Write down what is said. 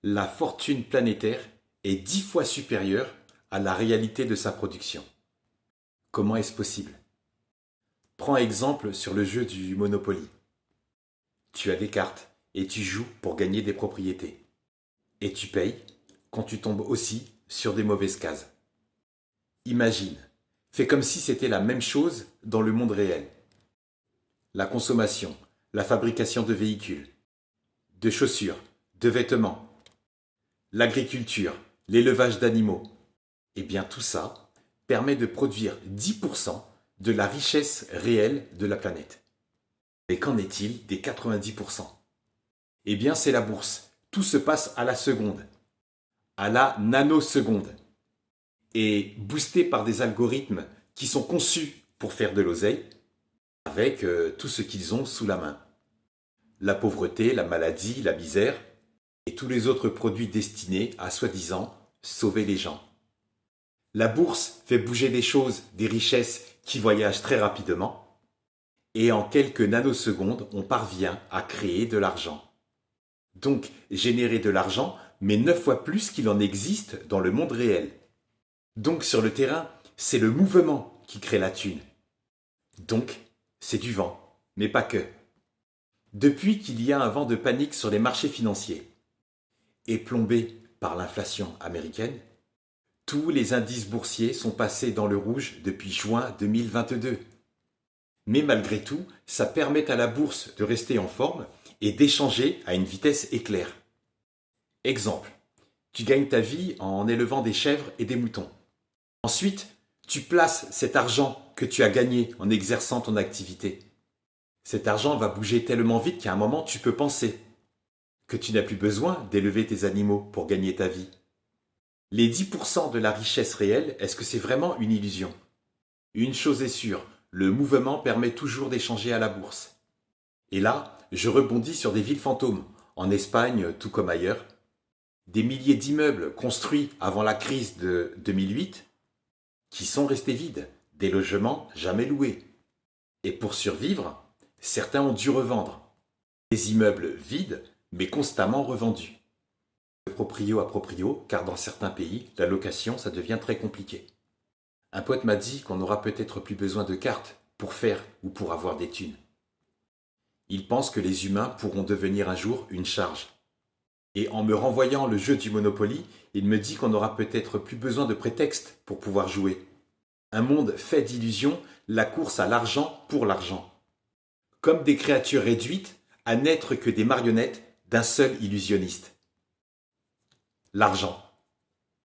La fortune planétaire est 10 fois supérieure à la réalité de sa production. Comment est-ce possible? Prends exemple sur le jeu du Monopoly. Tu as des cartes et tu joues pour gagner des propriétés. Et tu payes quand tu tombes aussi sur des mauvaises cases. Imagine, fais comme si c'était la même chose dans le monde réel. La consommation, la fabrication de véhicules, de chaussures, de vêtements, l'agriculture, l'élevage d'animaux. Eh bien tout ça permet de produire 10% de la richesse réelle de la planète. Et qu'en est-il des 90%? Eh bien c'est la bourse. Tout se passe à la seconde, à la nanoseconde, et boosté par des algorithmes qui sont conçus pour faire de l'oseille avec tout ce qu'ils ont sous la main. La pauvreté, la maladie, la misère et tous les autres produits destinés à soi-disant sauver les gens. La bourse fait bouger des choses, des richesses qui voyagent très rapidement et en quelques nanosecondes, on parvient à créer de l'argent. Donc générer de l'argent, mais 9 fois plus qu'il en existe dans le monde réel. Donc sur le terrain, c'est le mouvement qui crée la thune. Donc c'est du vent, mais pas que. Depuis qu'il y a un vent de panique sur les marchés financiers, et plombé par l'inflation américaine, tous les indices boursiers sont passés dans le rouge depuis juin 2022. Mais malgré tout, ça permet à la bourse de rester en forme et d'échanger à une vitesse éclair. Exemple, tu gagnes ta vie en élevant des chèvres et des moutons. Ensuite, tu places cet argent que tu as gagné en exerçant ton activité. Cet argent va bouger tellement vite qu'à un moment, tu peux penser que tu n'as plus besoin d'élever tes animaux pour gagner ta vie. Les 10% de la richesse réelle, est-ce que c'est vraiment une illusion? Une chose est sûre, le mouvement permet toujours d'échanger à la bourse. Et là, je rebondis sur des villes fantômes, en Espagne tout comme ailleurs. Des milliers d'immeubles construits avant la crise de 2008 qui sont restés vides, des logements jamais loués. Et pour survivre, certains ont dû revendre. Des immeubles vides, mais constamment revendus. De proprio à proprio, car dans certains pays, la location, ça devient très compliqué. Un pote m'a dit qu'on n'aura peut-être plus besoin de cartes pour faire ou pour avoir des thunes. Il pense que les humains pourront devenir un jour une charge. Et en me renvoyant le jeu du Monopoly, il me dit qu'on n'aura peut-être plus besoin de prétexte pour pouvoir jouer. Un monde fait d'illusions, la course à l'argent pour l'argent. Comme des créatures réduites à n'être que des marionnettes d'un seul illusionniste. L'argent.